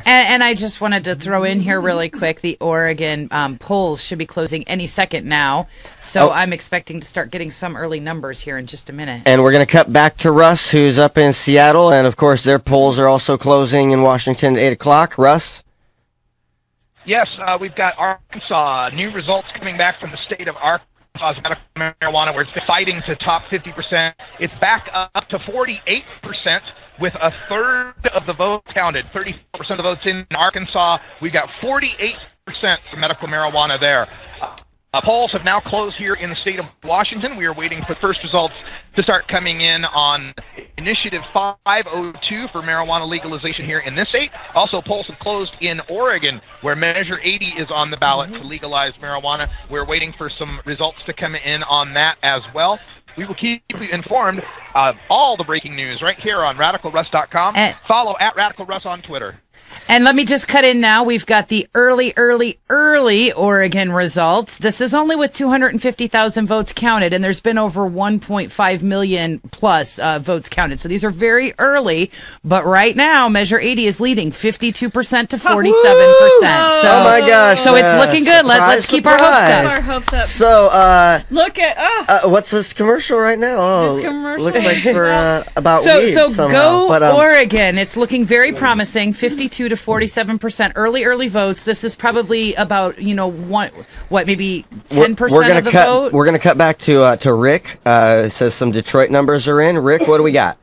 And I just wanted to throw in here really quick, the Oregon polls should be closing any second now. So I'm expecting to start getting some early numbers here in just a minute. And we're going to cut back to Russ, who's up in Seattle. And, of course, their polls are also closing in Washington at 8 o'clock. Russ? Yes, we've got Arkansas. New results coming back from the state of Arkansas. Medical marijuana, where it's been fighting to top 50%. It's back up to 48%. With a third of the votes counted, 34% of the votes in Arkansas. We've got 48% for medical marijuana there. Polls have now closed here in the state of Washington. We are waiting for the first results to start coming in on Initiative 502 for marijuana legalization here in this state. Also, polls have closed in Oregon, where Measure 80 is on the ballot to legalize marijuana. We're waiting for some results to come in on that as well. We will keep you informed of all the breaking news right here on RadicalRuss.com. Follow at RadicalRuss on Twitter. And let me just cut in now. We've got the early Oregon results. This is only with 250,000 votes counted, and there's been over 1.5 million plus votes counted. So these are very early, but right now, Measure 80 is leading 52% to 47%. So, oh my gosh. So it's looking good. Let's keep our hopes up. So, look at, what's this commercial right now? Oh, this commercial. Looks like for, about weed somehow. Go Oregon. It's looking very promising. 52 to 47% early votes. This is probably about, maybe 10% of the vote. We're going to cut back to Rick. It says some Detroit numbers are in. Rick, what do we got?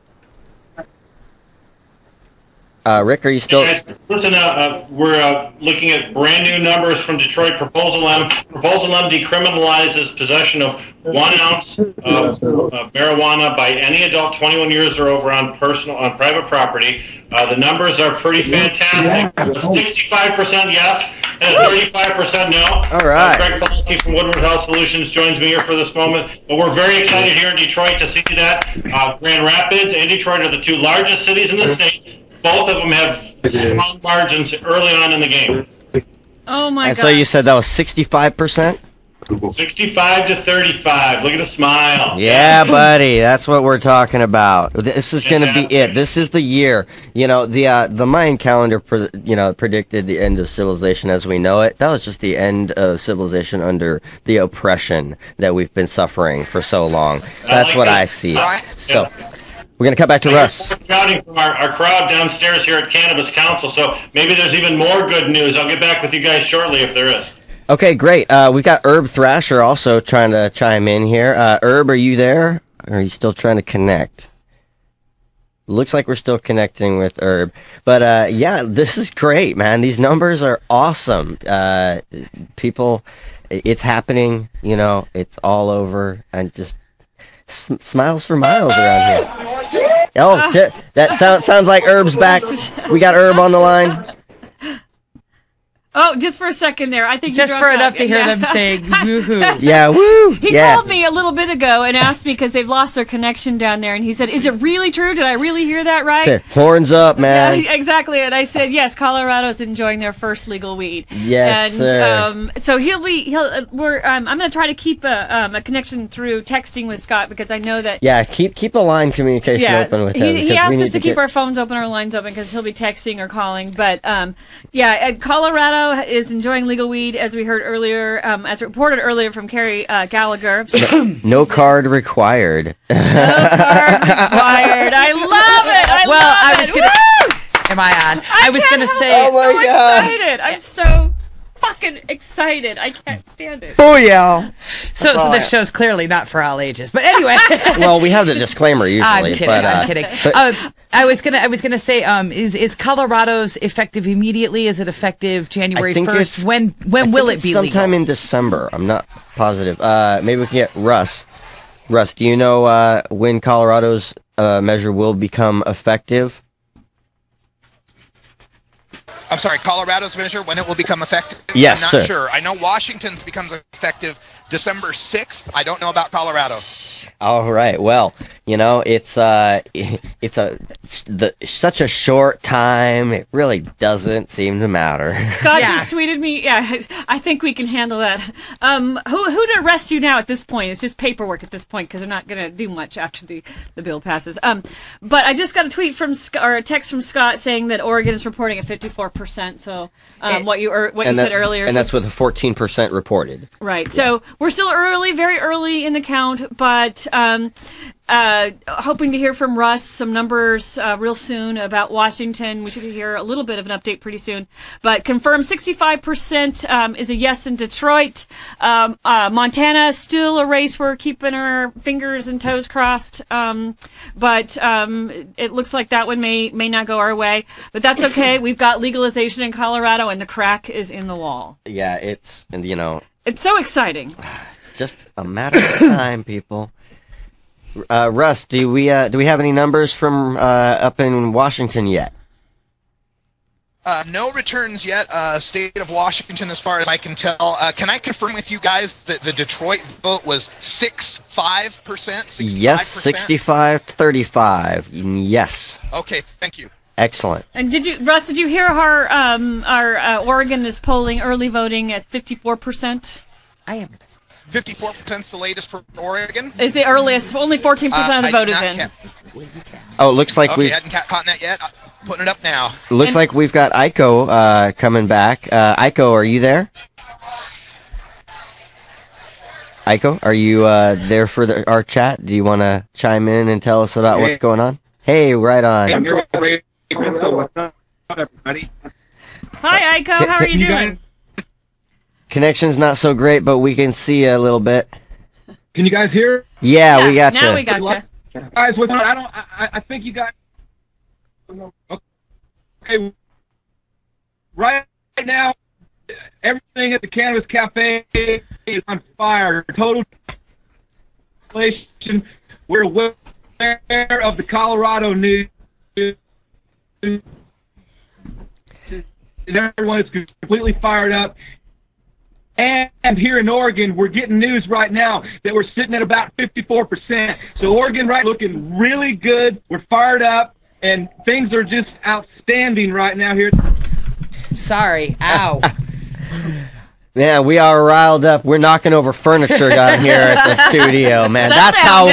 Rick, are you still? Yes, listen, we're looking at brand new numbers from Detroit. Proposal M decriminalizes possession of 1 ounce of marijuana by any adult 21 years or over on private property. The numbers are pretty fantastic. 65% yes and 35% no. All right. Greg Polsky from Woodward Health Solutions joins me here for this moment. But we're very excited here in Detroit to see that. Grand Rapids and Detroit are the two largest cities in the state. Both of them have strong margins early on in the game. Oh, my God. And so you said that was 65%? 65 to 35. Look at the smile. Yeah, buddy. That's what we're talking about. This is going to be it. This is the year. The Mayan calendar, predicted the end of civilization as we know it. That was just the end of civilization under the oppression that we've been suffering for so long. That's what I see. So. We're going to cut back to Russ. Shouting from our crowd downstairs here at Cannabis Council, so maybe there's even more good news. I'll get back with you guys shortly if there is. Okay, great. We've got Herb Thrasher also trying to chime in here. Herb, are you there? Or are you still trying to connect? Looks like we're still connecting with Herb. But, yeah, this is great, man. These numbers are awesome. People, it's happening, it's all over. And just smiles for miles around here. Oh, shit. That sounds like Herb's back. We got Herb on the line. Oh, just for a second there. I think just for enough to hear them saying woohoo. Yeah, woo. He called me a little bit ago and asked me because they've lost their connection down there, and he said, "Is it really true? Did I really hear that right?" Said, horns up, man. Yeah, exactly. And I said, "Yes, Colorado's enjoying their first legal weed." Yes, and so I'm going to try to keep a connection through texting with Scott because I know that. Yeah, keep a line communication open with him. He asked us to keep our phones open, our lines open, because he'll be texting or calling. But Colorado is enjoying legal weed, as we heard earlier, as reported earlier from Karri Gallaugher. No card required. No card required. I love it. I was going to... Am I on? I was going to say... I'm so excited. I'm so fucking excited. I can't stand it. Booyah! So this show's clearly not for all ages. But anyway. Well, we have the disclaimer usually. I'm kidding. I was gonna say, is Colorado's effective immediately? Is it effective January 1st? When will it be legal? Sometime in December. I'm not positive. Maybe we can get Russ. Russ, do you know when Colorado's measure will become effective? I'm sorry, Colorado's measure, when it will become effective? Yes, I'm not sure. I know Washington's becomes effective December 6th. I don't know about Colorado. All right. Well, such a short time. It really doesn't seem to matter. Scott just tweeted me. Yeah, I think we can handle that. Who to arrest you now at this point? It's just paperwork at this point because they're not going to do much after the bill passes. But I just got a tweet from or a text from Scott saying that Oregon is reporting at 54%. So what you said earlier, and that's with a 14% reported. Right. Yeah. So we're still early, very early in the count, but. Hoping to hear from Russ some numbers real soon about Washington. We should hear a little bit of an update pretty soon. But confirmed 65% is a yes in Detroit. Montana, still a race. We're keeping our fingers and toes crossed. But it looks like that one may not go our way. But that's okay. We've got legalization in Colorado, and the crack is in the wall. Yeah, it's so exciting. It's just a matter of time, people. Russ, do we have any numbers from up in Washington yet? No returns yet. State of Washington, as far as I can tell. Can I confirm with you guys that the Detroit vote was 65%? Yes, 65-35. Yes. Okay, thank you. Excellent. And Russ, did you hear our Oregon is polling early voting at 54%? I haven't. 54% is the latest for Oregon. Is the earliest. Only 14% of the vote is in. Oh, it looks like we hadn't caught that yet. Putting it up now. Looks like we've got Aiko coming back. Aiko, are you there? Aiko, are you there for our chat? Do you want to chime in and tell us about what's going on? Hey, right on. What's up, everybody? Hi, Aiko. How are you doing? Connection's not so great, but we can see you a little bit. Can you guys hear? Yeah, we got you. Now we got you. Guys, I think you got. Okay. Right now, everything at the Cannabis Cafe is on fire. Total inflation. We're aware of the Colorado news. Everyone is completely fired up. And here in Oregon, we're getting news right now that we're sitting at about 54%. So Oregon, right, looking really good. We're fired up, and things are just outstanding right now here. Sorry. Ow. Yeah, we are riled up. We're knocking over furniture down here at the studio, man. That's how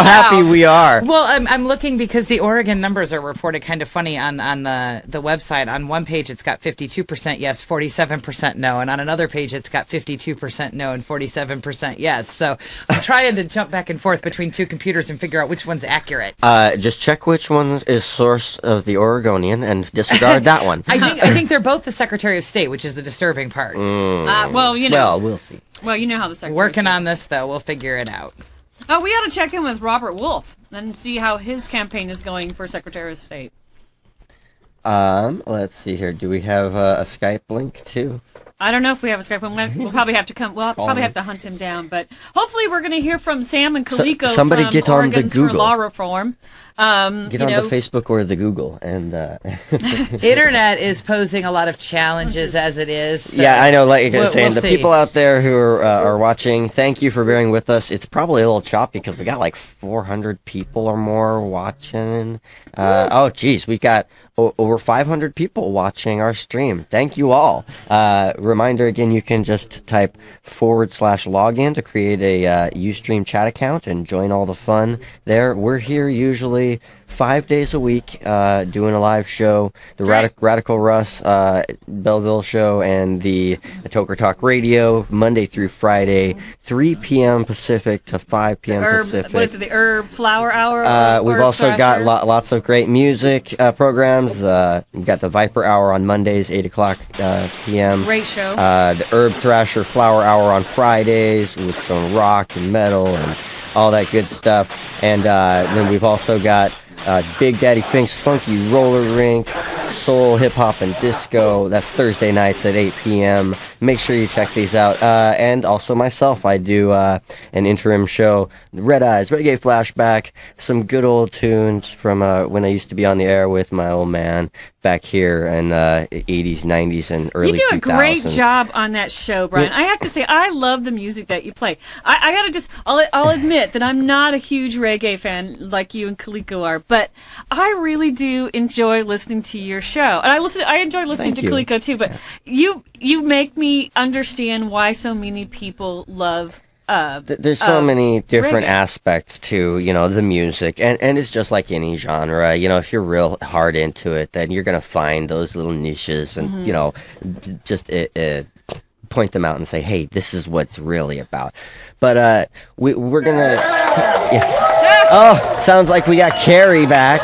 happy we are. Well, I'm looking because the Oregon numbers are reported kind of funny on the website. On one page, it's got 52% yes, 47% no, and on another page, it's got 52% no and 47% yes. So I'm trying to jump back and forth between two computers and figure out which one's accurate. Just check which one is source of the Oregonian and disregard that one. I think they're both the Secretary of State, which is the disturbing part. Well, you know. Well, we'll see. Well, you know how the Secretary Working on this, though. We'll figure it out. Oh, we ought to check in with Robert Wolf and see how his campaign is going for Secretary of State. Let's see here. Do we have a Skype link, too? I don't know if we have a Skype link. We'll probably have to probably have to hunt him down. But hopefully we're going to hear from Sam and Kaliko somebody from get on Oregon's the Google. for Law Reform. Get on the Facebook or the Google. And Internet is posing a lot of challenges as it is. So yeah, I know. Like I was saying, we'll the see. people out there who are watching, thank you for bearing with us. It's probably a little choppy because we got like 400 people or more watching. Oh, geez, we got over 500 people watching our stream. Thank you all. Reminder again, you can just type /login to create a Ustream chat account and join all the fun there. We're here usually 5 days a week doing a live show, the Radical Russ Belville show, and the Toker Talk Radio, Monday through Friday, 3 p.m. Pacific to 5 p.m. Pacific. What is it, the Herb Flower Hour? We've also got lots of great music programs. We've got the Viper Hour on Mondays, 8 o'clock p.m. Great show. The Herb Thrasher Flower Hour on Fridays with some rock and metal and all that good stuff. And then we've also got Big Daddy Fink's Funky Roller Rink soul, hip hop, and disco. That's Thursday nights at 8 p.m. Make sure you check these out. And also myself, I do an interim show, Red Eyes, Reggae Flashback, some good old tunes from when I used to be on the air with my old man back here in 80s, 90s, and early 2000s. You do a great job on that show, Brian. I have to say, I love the music that you play. I gotta just, I'll admit that I'm not a huge reggae fan like you and Kaliko are, but I really do enjoy listening to your show. And I enjoy listening to Kaliko too, but you make me understand why so many people love there's so many different reggae aspects to, the music, and it's just like any genre. If you're real hard into it, then you're gonna find those little niches and, just point them out and say, hey, this is what's really about. But we're gonna... Yeah. Oh, sounds like we got Karri back.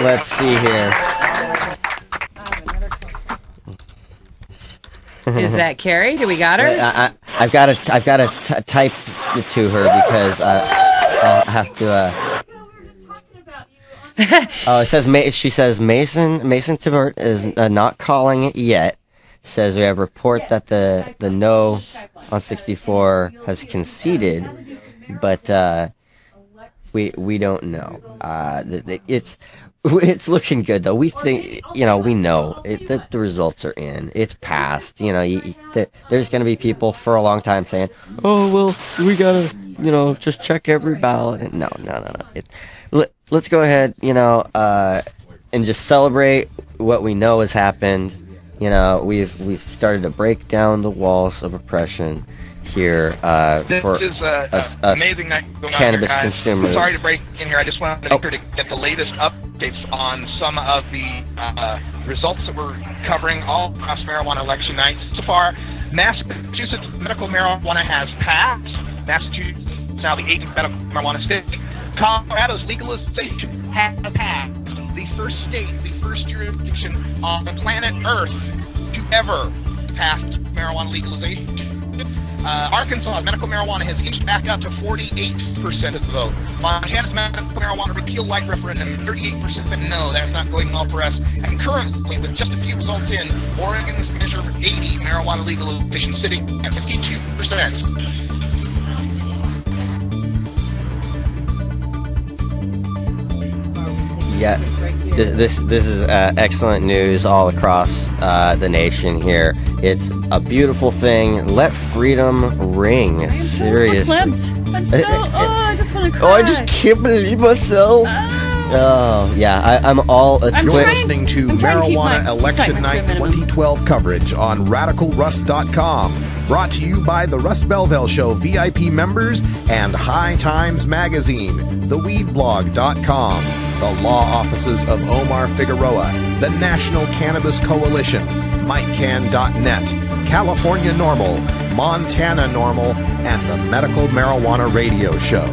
Let's see here. Is that Karri? Do we got her? I've got to type it to her because I'll have to. Oh, it says she says Mason Tibbert is not calling it yet. Says we have a report that the no on 64 has conceded, but we don't know. It's looking good though. We think, we know that the results are in. It's passed. There's going to be people for a long time saying, "Oh well, we gotta, just check every ballot." And no. Let's go ahead, and just celebrate what we know has happened. We've started to break down the walls of oppression here for this is us amazing night going cannabis on here, guys. consumers. Sorry to break in here. I just wanted to get the latest updates on some of the results that we're covering all across marijuana election night. So far, Massachusetts medical marijuana has passed. Massachusetts is now the 8th medical marijuana state. Colorado's legalization has passed. The first state, the first jurisdiction on the planet Earth to ever pass marijuana legalization. Arkansas medical marijuana has inched back up to 48% of the vote. Montana's medical marijuana repeal-like referendum, 38% said no, that's not going well for us. And currently, with just a few results in, Oregon's measure 80 marijuana legalization sitting at 52%. Yeah, this is excellent news all across the nation here. It's a beautiful thing. Let freedom ring. Seriously. I'm so I just want to cry. Oh, I just can't believe myself. Oh, yeah, I'm all a You're listening to Marijuana Election Night 2012 coverage on RadicalRuss.com. Brought to you by the Russ Belville Show VIP members and High Times Magazine, theweedblog.com, the law offices of Omar Figueroa, the National Cannabis Coalition, MikeCan.net, California Normal, Montana Normal, and the Medical Marijuana Radio Show.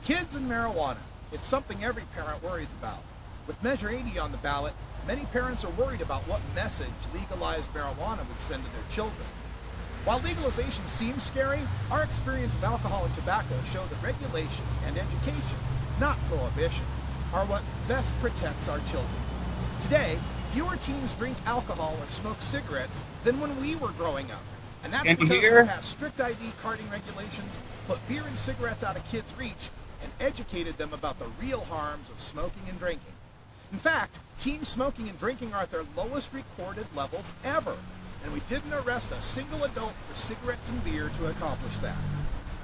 Kids and marijuana. It's something every parent worries about. With Measure 80 on the ballot, many parents are worried about what message legalized marijuana would send to their children. While legalization seems scary, our experience with alcohol and tobacco show that regulation and education, not prohibition, are what best protects our children. Today, fewer teens drink alcohol or smoke cigarettes than when we were growing up. And that's because we passed strict ID carding regulations, put beer and cigarettes out of kids' reach, and educated them about the real harms of smoking and drinking. In fact, teens smoking and drinking are at their lowest recorded levels ever, and we didn't arrest a single adult for cigarettes and beer to accomplish that.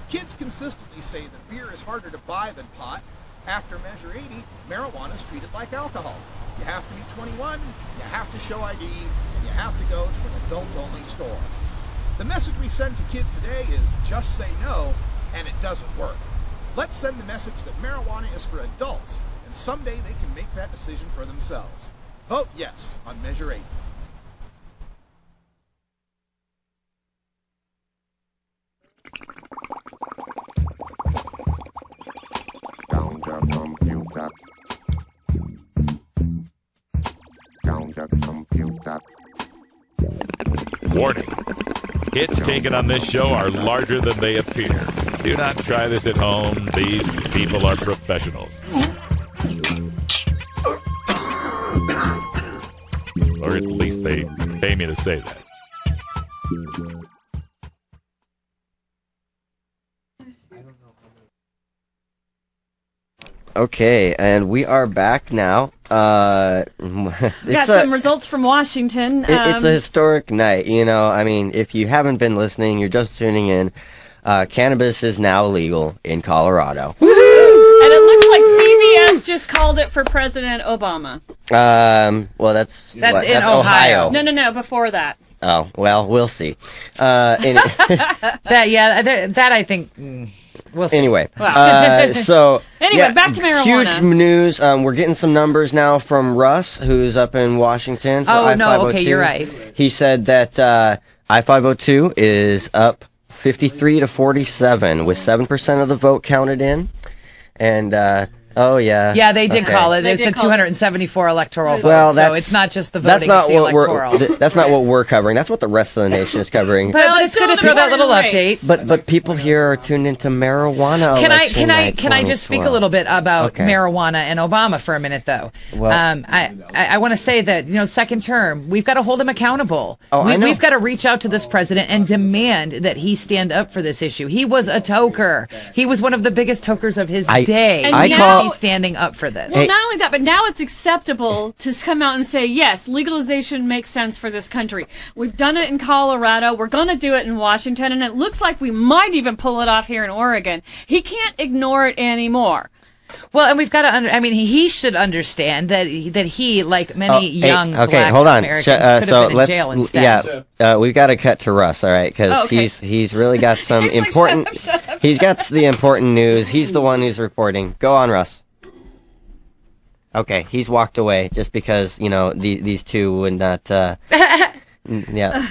Kids consistently say that beer is harder to buy than pot. After Measure 80, marijuana is treated like alcohol. You have to be 21, you have to show ID, and you have to go to an adults-only store. The message we send to kids today is just say no, and it doesn't work. Let's send the message that marijuana is for adults, and someday they can make that decision for themselves. Vote yes on Measure 80. Ganja from Utah Warning. Hits taken on this show are larger than they appear. Do not try this at home. These people are professionals. Or at least they pay me to say that. Okay, and we are back now. Got some results from Washington. It's a historic night. You know, I mean, if you haven't been listening, you're just tuning in. Cannabis is now legal in Colorado. And it looks like CBS just called it for President Obama. Well, that's in Ohio. No, before that. Oh, well, we'll see. That I think. We'll see. Anyway, Wow. so back to marijuana. Huge news. We're getting some numbers now from Russ, who's up in Washington. For I-502. Okay, you're right. He said that I-502 is up 53 to 47, with 7% of the vote counted in, and. Oh yeah. Yeah, they did call it. They said 274 electoral votes. So it's not just the voting; it's the electoral. That's not what we're covering. That's what the rest of the nation is covering. But it's good to throw that little update. But people here are tuned into marijuana. Can I just speak a little bit about marijuana and Obama for a minute, though? Well, I want to say that second term, we've got to hold him accountable. We've got to reach out to this president and demand that he stand up for this issue. He was a toker. He was one of the biggest tokers of his day. He's standing up for this. Well, not only that, but now it's acceptable to come out and say, yes, legalization makes sense for this country. We've done it in Colorado. We're going to do it in Washington, and it looks like we might even pull it off here in Oregon. He can't ignore it anymore. Well, and we've got to he should understand that he, like many young black Americans, could have been in jail instead. Yeah, we've got to cut to Russ, all right, because he's really got some important. Like, shut up. He's got the important news. He's the one who's reporting. Go on, Russ. Okay, he's walked away just because these two would not. Yeah.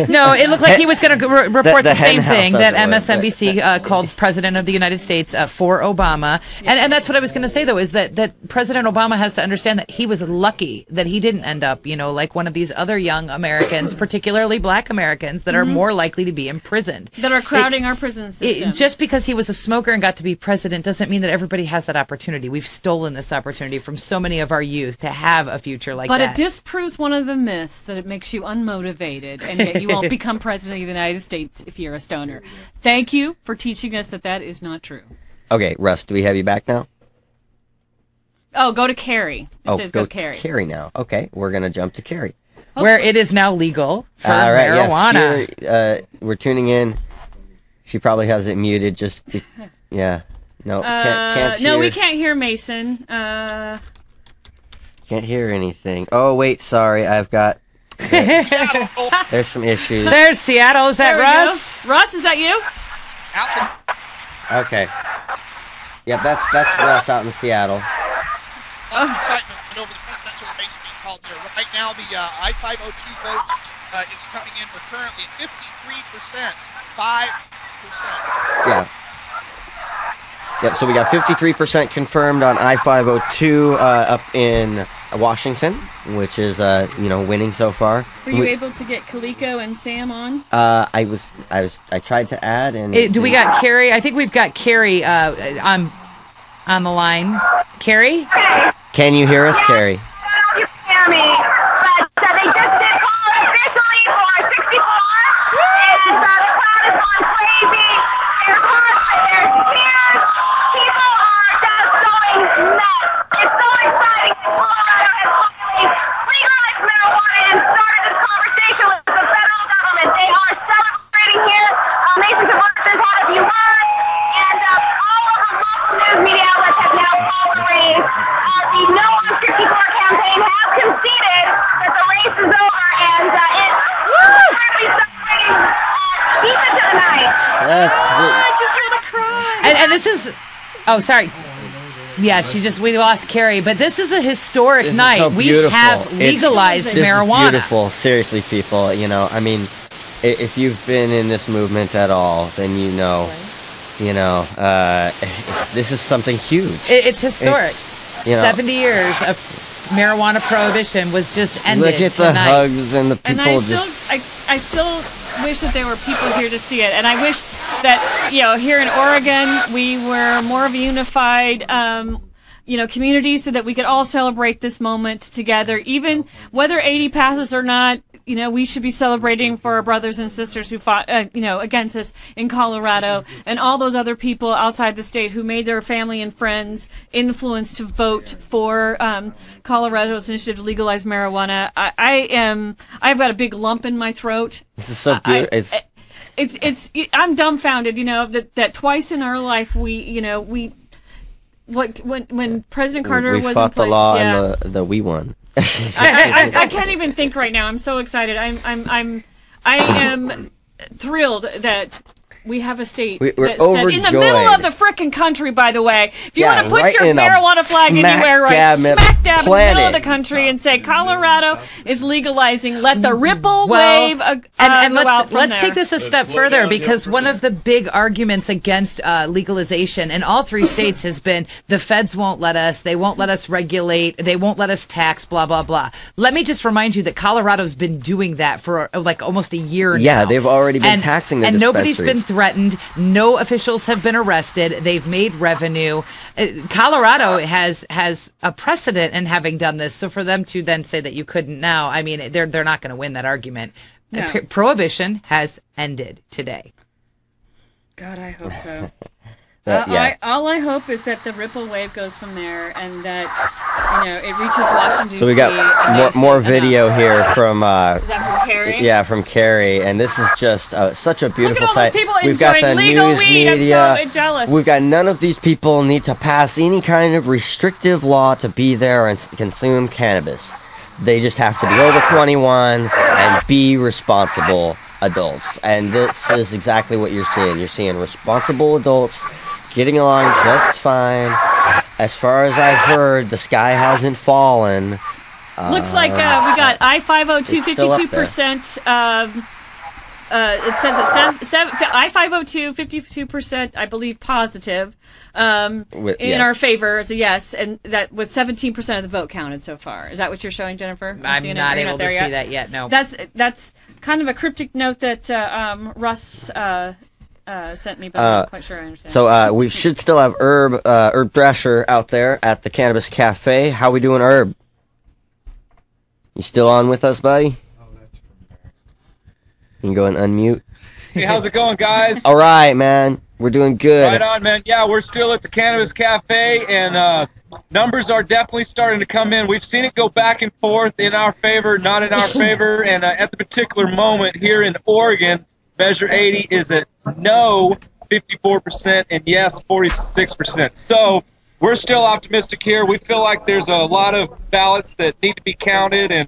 No, it looked like he was going to report the same thing that MSNBC called President of the United States for Obama. And that's what I was going to say, though, is that President Obama has to understand that he was lucky that he didn't end up, like one of these other young Americans, particularly black Americans, that are more likely to be imprisoned. That are crowding our prison system. Just because he was a smoker and got to be president doesn't mean that everybody has that opportunity. We've stolen this opportunity from so many of our youth to have a future like that. But it disproves one of the myths that it makes you unmotivated. And yet you won't become president of the United States if you're a stoner. Thank you for teaching us that is not true. Okay, Russ, do we have you back now? Oh, go to Karri. It says go to Karri. Karri now. Okay, we're going to jump to Karri. Where it is now legal for marijuana. Yes, we're tuning in. She probably has it muted just to, yeah. No, can't hear. No, we can't hear Mason. Can't hear anything. Oh, wait, sorry, I've got... There's some issues. There's Seattle. Is that Russ? Russ, is that you? Alton. Okay. Yep, that's Russ out in Seattle. Lots of excitement over the presidential race being called here. Right now, the I-502 vote is coming in. We're currently at 53%. 5%. Yeah. Yep, so we got 53% confirmed on I-502 up in Washington, which is, winning so far. Were you able to get Kaliko and Sam on? I tried to add and... do we got Karri? I think we've got Karri on the line. Karri? Can you hear us, Karri? I just had a cry. And this is... Oh, sorry. Yeah, we lost Karri, but this is a historic night. So we have legalized marijuana. This is beautiful. Seriously, people. I mean, if you've been in this movement at all, then this is something huge. It's historic. 70 years of marijuana prohibition was just ended Look at tonight. the hugs and the people I still wish that there were people here to see it, and I wish that here in Oregon we were more of a unified community, so that we could all celebrate this moment together. Even whether 80 passes or not, we should be celebrating for our brothers and sisters who fought, against us in Colorado, and all those other people outside the state who made their family and friends influence to vote for Colorado's initiative to legalize marijuana. I've got a big lump in my throat. This is so beautiful. I'm dumbfounded, that twice in our life when President Carter was in place, we fought the law and we won. I can't even think right now. I'm so excited. I am thrilled that we have a state we're that's overjoyed. in the middle of the frickin' country, by the way. If you want to put right your marijuana flag anywhere, right smack dab in the middle of the country, and say Colorado is legalizing, let the ripple wave and let's take this a step further, because one of the big arguments against legalization in all three states has been the feds won't let us, they won't let us regulate, they won't let us tax, blah, blah, blah. Let me just remind you that Colorado's been doing that for like almost a year now. Yeah, they've already been taxing the dispensaries. And nobody's been threatened. No officials have been arrested. They've made revenue. Colorado has a precedent in having done this. So for them to then say that you couldn't now, I mean, they're not going to win that argument. No. Prohibition has ended today. God, I hope so. Yeah. All I hope is that the ripple wave goes from there, and that it reaches Washington D.C. So we got more video here from is that from Karri? Yeah, from Karri, and this is just such a beautiful Look at all those sight. people We've got the legal news weed. media. I'm so jealous. We've got none of these people need to pass any kind of restrictive law to be there and consume cannabis. They just have to be over 21 and be responsible adults. And this is exactly what you're seeing. You're seeing responsible adults getting along just fine. As far as I've heard, the sky hasn't fallen. Looks like we got I-502 52%. It says I-502 52%, I believe, positive in our favor as a yes, and that with 17% of the vote counted so far. Is that what you're showing, Jennifer? I'm not able to see that yet. No. That's kind of a cryptic note that Russ sent me, but I'm not quite sure I understand. So we should still have Herb Thrasher out there at the Cannabis Cafe. How we doing, Herb? You still on with us, buddy? You can go and unmute. Hey, how's it going, guys? All right, man. We're doing good. Right on, man. Yeah, we're still at the Cannabis Cafe, and numbers are definitely starting to come in. We've seen it go back and forth in our favor, not in our favor, and at the particular moment here in Oregon, Measure 80 is at no 54% and yes 46%. So we're still optimistic here. We feel like there's a lot of ballots that need to be counted and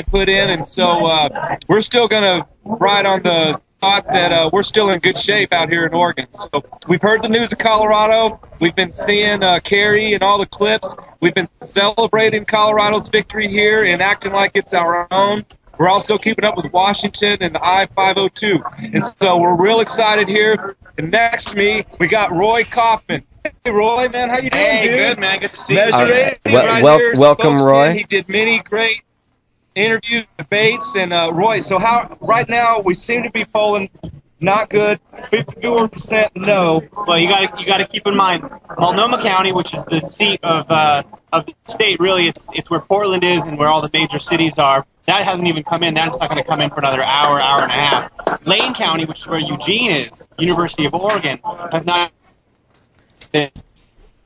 put in, and so we're still going to ride on the thought that we're still in good shape out here in Oregon. So we've heard the news of Colorado. We've been seeing Karri and all the clips. We've been celebrating Colorado's victory here and acting like it's our own. We're also keeping up with Washington and the I-502. And so we're real excited here. And next to me, we got Roy Kaufman. Hey, Roy, man, how you doing, Hey, dude? good, man. Good to see you. Measure 80 right here, welcome, spokesman. Roy. He did many great interviews, debates, and Roy, so how right now we seem to be polling not good, 54% no. Well, you got to keep in mind, Multnomah County, which is the seat of the state, really, it's where Portland is and where all the major cities are. That hasn't even come in. That's not going to come in for another hour and a half. Lane County, which is where Eugene is, University of Oregon, has not been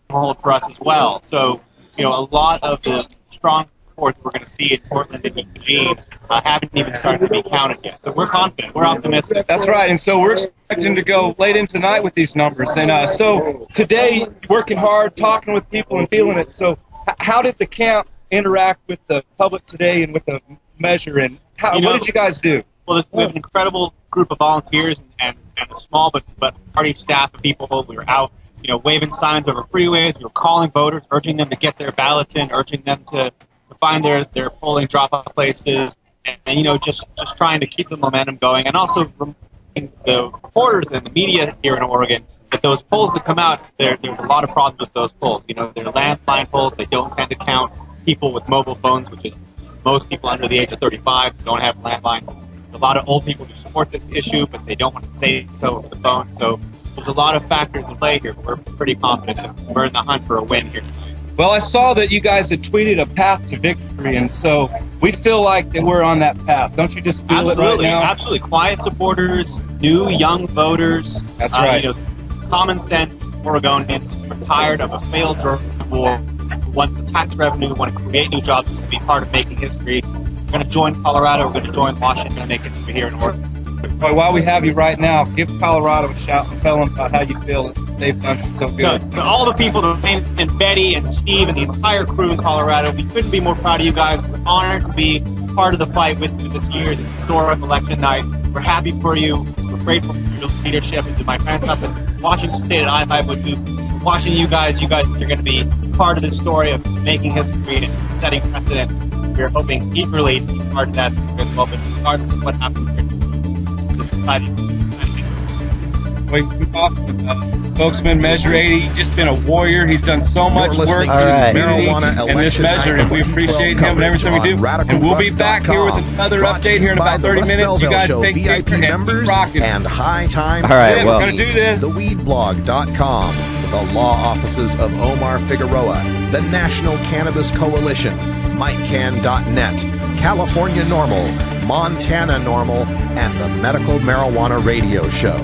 hold for us as well. So, a lot of the strong reports we're going to see in Portland and Eugene haven't even started to be counted yet. So we're confident. We're optimistic. That's right, and so we're expecting to go late into the night with these numbers. And so today, working hard, talking with people and feeling it. So how did the count interact with the public today and with the measure, and what did you guys do? Well, we have an incredible group of volunteers and a small but hearty staff of people. We were out, waving signs over freeways. We were calling voters, urging them to get their ballots in, urging them to find their polling drop-off places, and just trying to keep the momentum going, and also reminding the reporters and the media here in Oregon that those polls that come out, there's a lot of problems with those polls. They're landline polls. They don't tend to count people with mobile phones, which is most people under the age of 35 don't have landlines. A lot of old people who support this issue, but they don't want to say so over the phone. So there's a lot of factors in play here, but we're pretty confident that we're in the hunt for a win here. Well, I saw that you guys had tweeted a path to victory, and so we feel like that we're on that path. Don't you just feel it right now? Absolutely. Quiet supporters, new, young voters. That's right. Common sense Oregonians. We're tired of a failed drug war. We want some tax revenue. We want to create new jobs. We want to be part of making history. We're going to join Colorado. We're going to join Washington and make history here in Oregon. Boy, while we have you right now, give Colorado a shout and tell them about how you feel that they've done so good. To all the people, and Betty and Steve and the entire crew in Colorado, we couldn't be more proud of you guys. We're honored to be part of the fight with you this year, this historic election night. We're happy for you. We're grateful for your leadership. And to my friends up in Washington State at I-5 with you, watching you guys are going to be part of this story of making history and setting precedent. We're hoping eagerly to be part of that as well, but regardless of what happens here, it's exciting. We've been talking about spokesman Measure 80. He's just been a warrior. He's done so much work for his community and this measure, and we appreciate him and everything we do. And we'll be back here with another update here in about 30 minutes. You guys take care members and High Times. All right, well, we're going to do this. TheWeedBlog.com, the law offices of Omar Figueroa, the National Cannabis Coalition, MikeCan.net, California Normal, Montana Normal, and the Medical Marijuana Radio Show.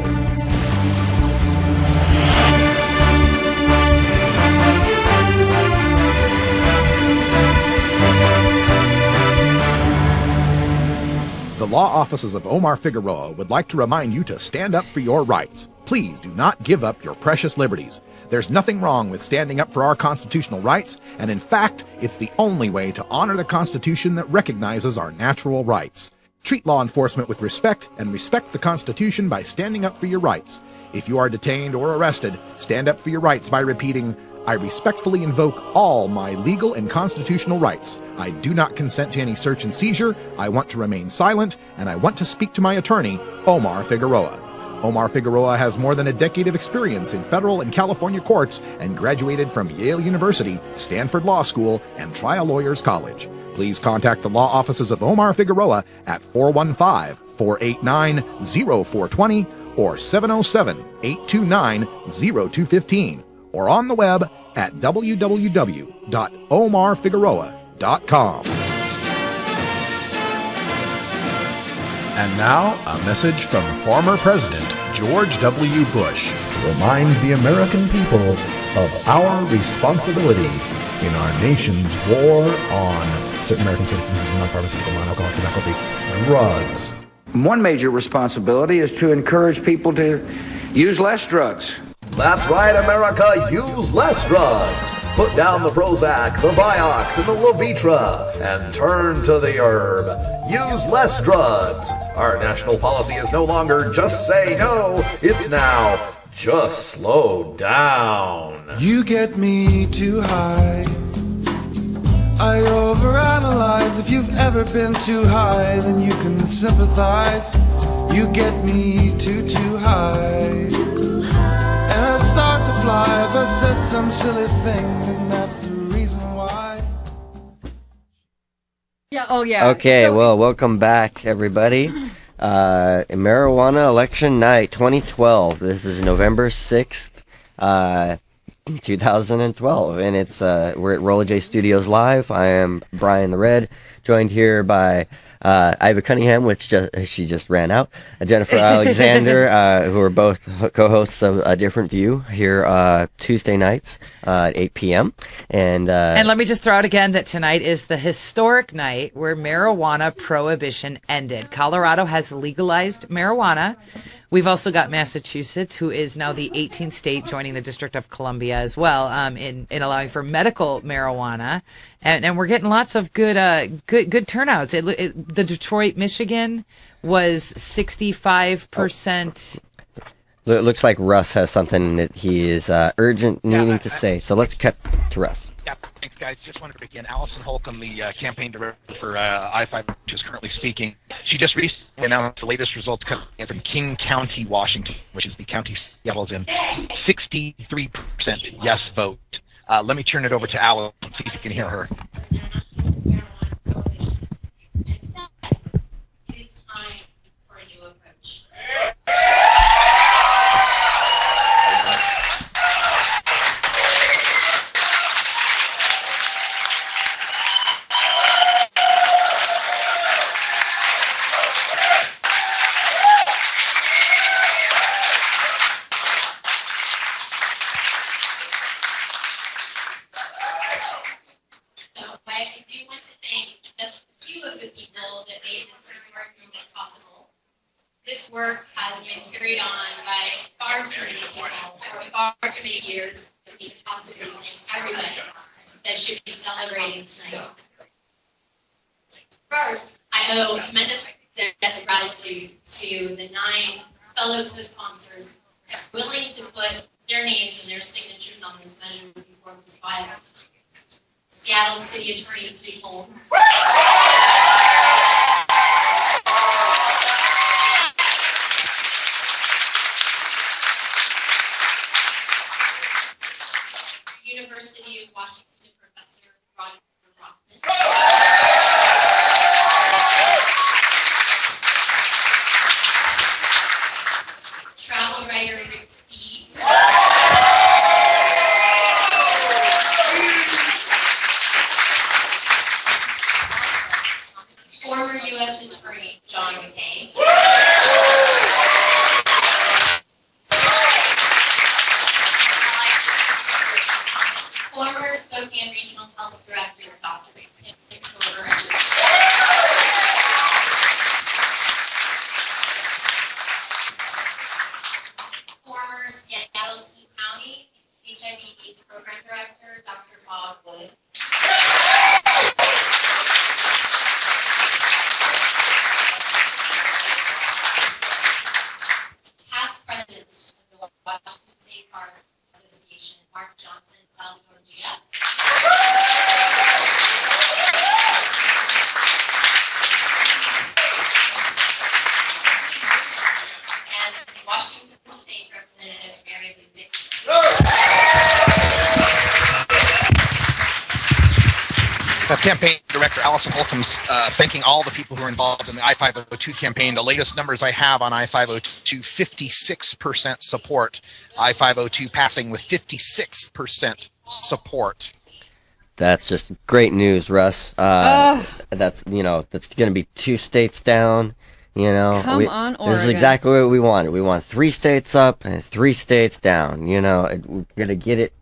The law offices of Omar Figueroa would like to remind you to stand up for your rights. Please do not give up your precious liberties. There's nothing wrong with standing up for our constitutional rights, and in fact, it's the only way to honor the Constitution that recognizes our natural rights. Treat law enforcement with respect and respect the Constitution by standing up for your rights. If you are detained or arrested, stand up for your rights by repeating, "I respectfully invoke all my legal and constitutional rights. I do not consent to any search and seizure. I want to remain silent, and I want to speak to my attorney, Omar Figueroa." Omar Figueroa has more than a decade of experience in federal and California courts and graduated from Yale University, Stanford Law School, and Trial Lawyers College. Please contact the law offices of Omar Figueroa at 415-489-0420 or 707-829-0215 or on the web at www.omarfigueroa.com. And now, a message from former President George W. Bush to remind the American people of our responsibility in our nation's war on certain American citizens using non-pharmaceutical, non-alcoholic, tobacco-free drugs. One major responsibility is to encourage people to use less drugs. That's right, America, use less drugs. Put down the Prozac, the Vioxx, and the Levitra, and turn to the herb. Use less drugs. Our national policy is no longer just say no, it's now just slow down. You get me too high. I overanalyze. If you've ever been too high, then you can sympathize. You get me too high. And I start to fly if I said some silly thing, and that's the reason why. Yeah, oh yeah. Okay, well, welcome back, everybody. Marijuana Election Night 2012. This is November 6th, 2012, and it's we're at RoLLaJaY Studios Live. I am Brian the Red, joined here by Iva Cunningham, which she just ran out, Jennifer Alexander, who are both co-hosts of A Different View here Tuesday nights at 8 p.m. And let me just throw out again that tonight is the historic night where marijuana prohibition ended. Colorado has legalized marijuana. We've also got Massachusetts, who is now the 18th state, joining the District of Columbia as well, in allowing for medical marijuana, and we're getting lots of good turnouts. The Detroit, Michigan, was 65%. It looks like Russ has something that he is urgent needing to say. So let's cut to Russ. Yeah, thanks, guys. Just wanted to begin. Allison Holcomb, the campaign director for I-5, which is currently speaking. She just recently announced the latest results coming in from King County, Washington, which is the county Seattle's in. 63% yes vote. Let me turn it over to Allison and see if you can hear her. I do want to thank just a few of the people that made this historic movement possible. This work has been carried on by far too many people for far too many years to be possible to everybody that should be celebrating tonight. First, I owe a tremendous debt of gratitude to the 9 fellow co-sponsors that are willing to put their names and their signatures on this measure before it was filed. Seattle City Attorney Lee Holmes. University of Washington Professor Roger Rothman. Travel writer Rick Steves. Former U.S. Attorney John McCain. Former Spokane Regional Health Director Dr. Former Seattle County HIV/AIDS Program Director Dr. Bob Wood. Past presidents of the Washington State Bar Association, Mark Johnson, Salvador Gia. And Washington State Representative Mary Lou Dixon. That's Campaign Director Allison Holcomb's thanking all the people who are involved in the I-502 campaign. The latest numbers I have on I-502, 56% support. I-502 passing with 56% support. That's just great news, Russ. That's, that's going to be 2 states down. Come on, Oregon. This is exactly what we wanted. We want 3 states up and 3 states down. We're going to get it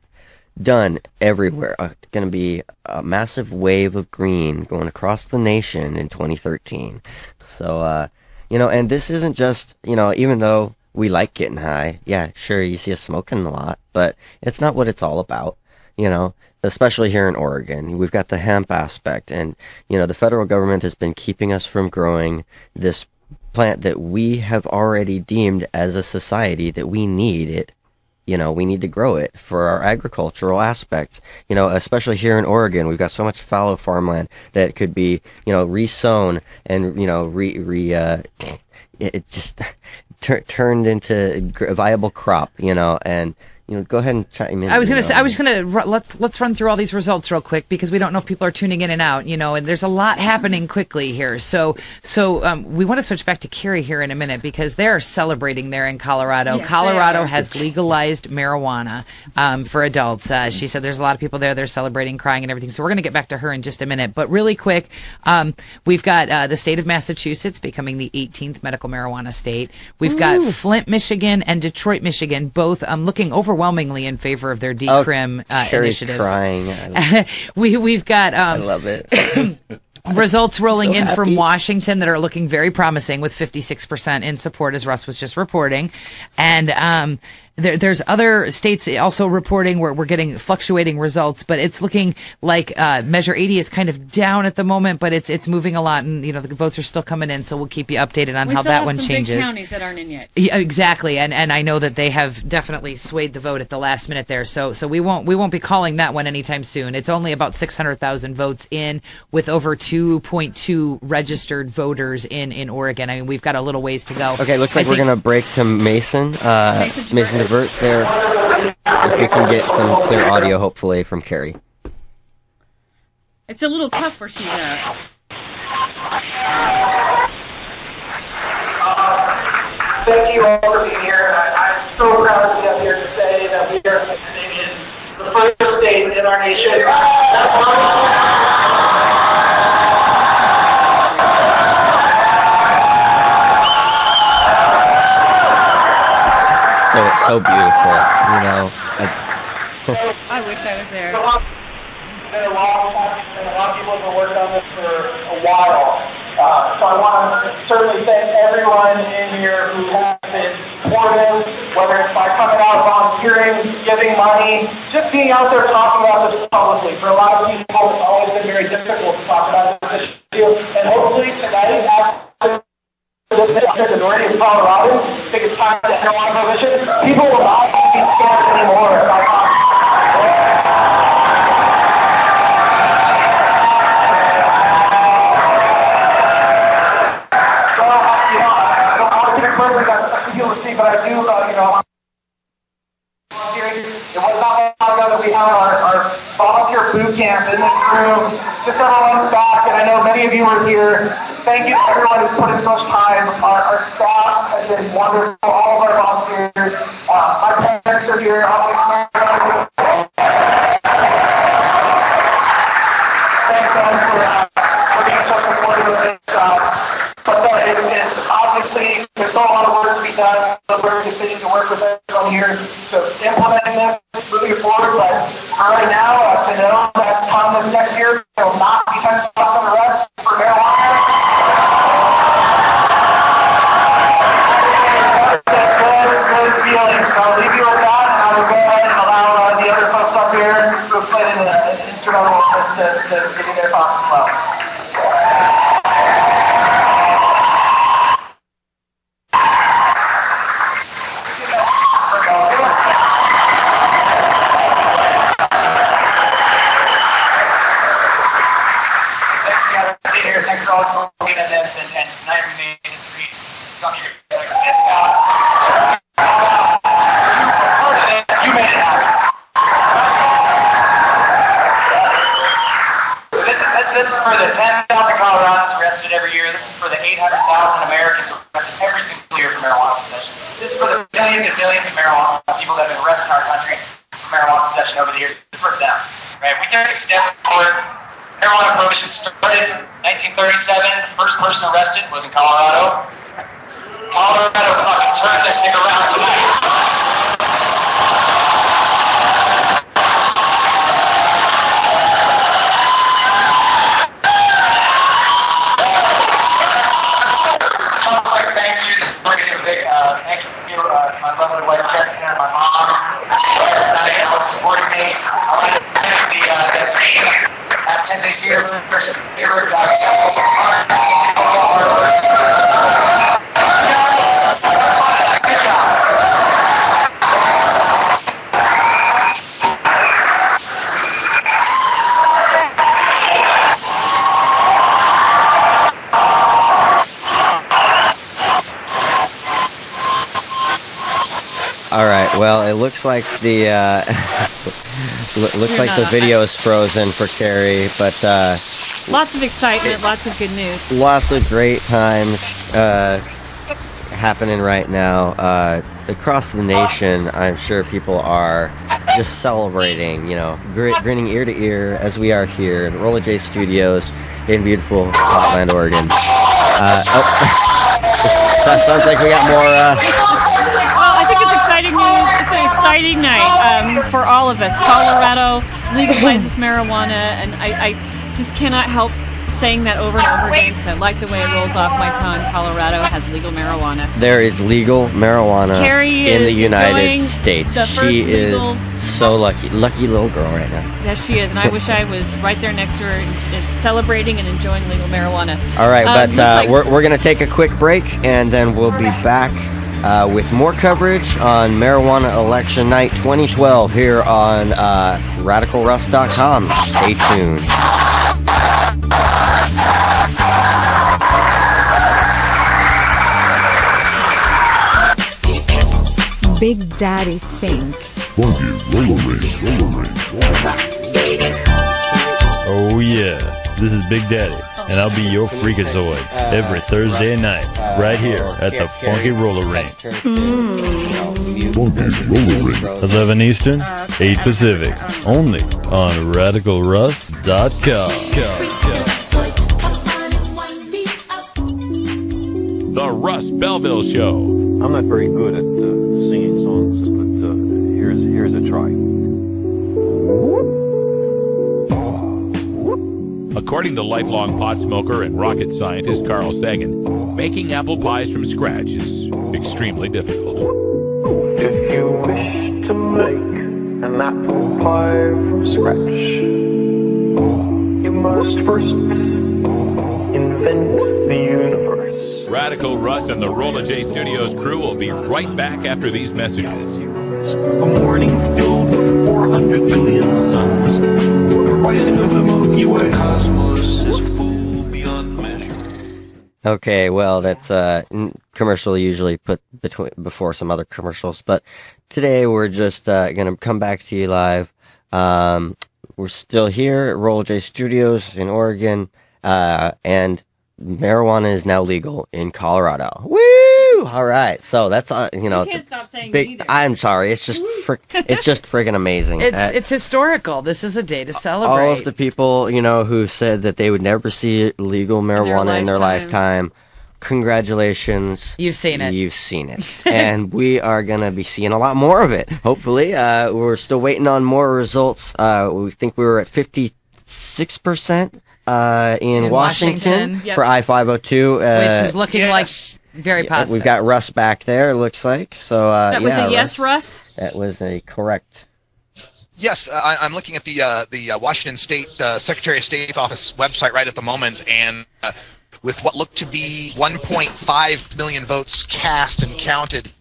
done everywhere. It's going to be a massive wave of green going across the nation in 2013. So, and this isn't just, even though we like getting high, yeah, sure, you see us smoking a lot, but it's not what it's all about, especially here in Oregon. We've got the hemp aspect, and, the federal government has been keeping us from growing this plant that we have already deemed as a society that we need it. We need to grow it for our agricultural aspects. Especially here in Oregon, we've got so much fallow farmland that could be, resown and, it just turned into a viable crop, and, go ahead and chime in. I was gonna let's run through all these results real quick because we don't know if people are tuning in and out, and there's a lot happening quickly here. So we want to switch back to Karri here in a minute because they're celebrating there in Colorado. Yes, Colorado has legalized marijuana for adults. She said there's a lot of people there. They're celebrating, crying, and everything. So we're gonna get back to her in just a minute. But really quick, we've got the state of Massachusetts becoming the 18th medical marijuana state. We've got Flint, Michigan, and Detroit, Michigan, both looking overwhelmingly in favor of their decrim initiatives. Crying. We've got I love it. results rolling So in happy. from Washington that are looking very promising with 56% in support, as Russ was just reporting. And there's other states also reporting where we're getting fluctuating results, but it's looking like Measure 80 is kind of down at the moment, but it's moving a lot, and the votes are still coming in, so we'll keep you updated on how that one changes. We still have some big counties that aren't in yet. Yeah, exactly, and I know that they have definitely swayed the vote at the last minute there, so we won't be calling that one anytime soon. It's only about 600,000 votes in, with over 2.2 registered voters in Oregon. I mean, we've got a little ways to go. Okay, looks like we're going to break to Mason. Mason Divert there. If we can get some clear audio, hopefully, from Karri. It's a little tough where she's at. Thank you all for being here. I'm so proud to be up here to say that we are in the first state in our nation. So beautiful, I wish I was there. It's been a long time. a lot of people have been working on this for a while. So I want to certainly thank everyone in here who has been supportive, whether it's by coming out, volunteering, giving money, just being out there talking about this publicly. For a lot of people, it's always been very difficult to talk about this issue. And hopefully tonight, after this the majority of Coloradans think it's time to end marijuana prohibition, people will not be scared anymore about but I do, it was not long ago that we had our volunteer boot camp in this room just several months back, and I know many of you were here. Thank you to everyone who's put in so much time. Our staff has been wonderful, all of our volunteers. My parents are here. Thank them for being so supportive of this. It's obviously, there's still a lot of work to be done, but we're continuing to work with everyone here to implementing this, moving it forward, but right now, to know that come this next year, there will not be 10,000 arrests for marijuana. It's a good feeling, so I'll leave you with that, and I will go ahead and allow the other folks up here who have played an instrumental in this to give you their thoughts as well. Thanks for all looking at this, and tonight we made history. Some of you you made it happen. This is for the 10,000 Coloradans arrested every year. This is for the 800,000 Americans arrested every single year for marijuana possession. This is for the millions and millions of marijuana people that have been arrested in our country for marijuana possession over the years. This is for them. Right? We took a step forward. Marijuana prohibition started in 1937. The first person arrested was in Colorado. Colorado fucking turned this thing around tonight. Thank you, my lovely wife Jessica and my mom, for supporting me. I want to thank the team at Sensei Cedar versus Cedar. Good job. All right. Well, it looks like the the video is frozen for Karri, but lots of excitement, lots of good news, lots of great times happening right now across the nation. I'm sure people are just celebrating, grinning ear to ear as we are here in RoLLaJaY Studios in beautiful Portland, Oregon. That sounds like we got more. I think it's exciting news. It's an exciting night for all of us. Colorado legalizes marijuana, and I just cannot help saying that over and over again because I like the way it rolls off my tongue. Colorado has legal marijuana. There is legal marijuana Karri in the United States. She is so lucky little girl right now. Yes, she is, and I wish I was right there next to her and celebrating and enjoying legal marijuana. All right, but we're going to take a quick break, and then we'll be back with more coverage on Marijuana Election Night 2012 here on RadicalRuss.com. Stay tuned. Big Daddy Think. Funky RoLLaJaY. Oh yeah, this is Big Daddy, and I'll be your freakazoid every Thursday night, right here at the Funky Roller Ring. Funky Roller Ring. 11 Eastern, 8 Pacific, only on RadicalRuss.com. The Russ Belville Show. I'm not very good at singing songs, but here's a try. According to lifelong pot smoker and rocket scientist Carl Sagan, making apple pies from scratch is extremely difficult. If you wish to make an apple pie from scratch, you must first invent the universe. Radical Russ and the RoLLaJaY Studios crew will be right back after these messages. A morning filled with 400 billion suns. The rising of the Milky Way. Cosmos is full beyond measure. Okay, well, that's commercial usually put before some other commercials, but today we're just gonna come back to you live. We're still here at RoLLaJaY Studios in Oregon, and marijuana is now legal in Colorado. Woo! All right, so that's you can't stop saying big. it either. I'm sorry, it's just friggin' amazing. It's historical. This is a day to celebrate. All of the people who said that they would never see legal marijuana in their lifetime. Congratulations. You've seen it. You've seen it. And we are going to be seeing a lot more of it, hopefully. We're still waiting on more results. We think we were at 56% in Washington yep. for I-502. Which is looking like very positive. We've got Russ back there, it looks like. So that was a yes, Russ? That was a correct. Yes, I'm looking at the Washington State Secretary of State's office website right at the moment, and with what looked to be 1.5 million votes cast and counted,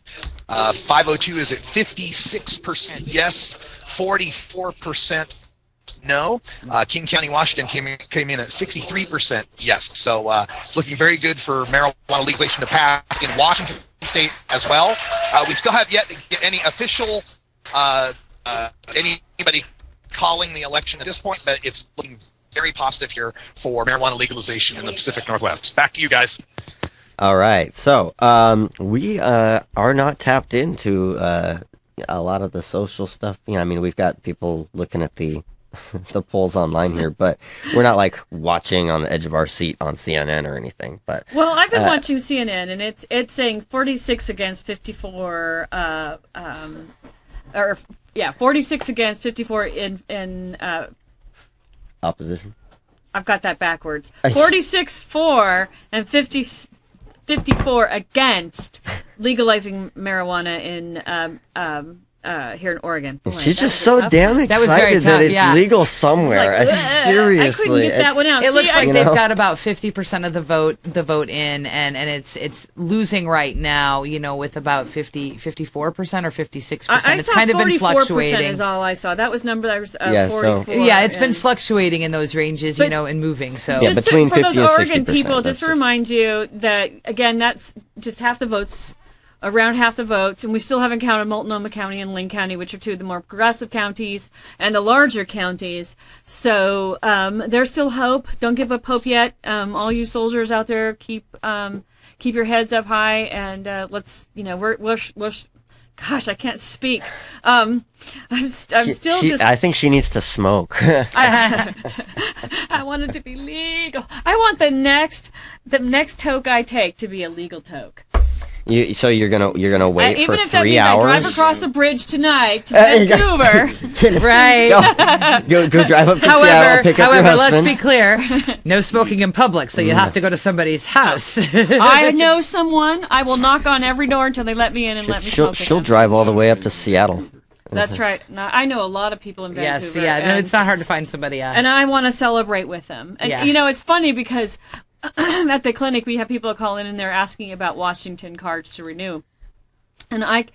502 is at 56% yes, 44% no. King County, Washington came in at 63% yes. So looking very good for marijuana legalization to pass in Washington State as well. We still have yet to get any official anybody calling the election at this point, but it's looking very positive here for marijuana legalization in the Pacific Northwest. Back to you guys. All right. So we are not tapped into a lot of the social stuff. We've got people looking at the polls online here, but we're not like watching on the edge of our seat on CNN or anything. But I've been watching CNN, and it's saying 46 against 54. 46 against 54 in opposition. I've got that backwards. 46 for and 54 against legalizing marijuana in here in Oregon. Boy, she's just so damn excited that it's legal somewhere. Seriously, I couldn't get that one out. It looks like they've got about 50% of the vote in, and it's losing right now. With about 54% or 56%. It's kind of been fluctuating. Is all I saw. That was number that was 44. It's been fluctuating in those ranges, and moving. So just between for 50 those and Oregon 60%, people, just to remind you that again, that's just half the votes. Around half the votes, and we still haven't counted Multnomah County and Linn County, which are two of the more progressive counties and the larger counties. So there's still hope. Don't give up hope yet. All you soldiers out there, keep your heads up high, and let's gosh, I can't speak. I'm still just. I think she needs to smoke. I want it to be legal. I want the next toke I take to be a legal toke. So you're gonna wait even for if that 3 means hours? I drive across the bridge tonight to Vancouver. Right. Go drive up to Seattle, pick up your husband. Let's be clear. No smoking in public, so you have to go to somebody's house. I know someone. I will knock on every door until they let me in and let me smoke. She'll drive all the way up to Seattle. That's right. No, I know a lot of people in Vancouver. Yes, no, it's not hard to find somebody. And I want to celebrate with them. And it's funny because at the clinic we have people calling in there asking about Washington cards to renew, and I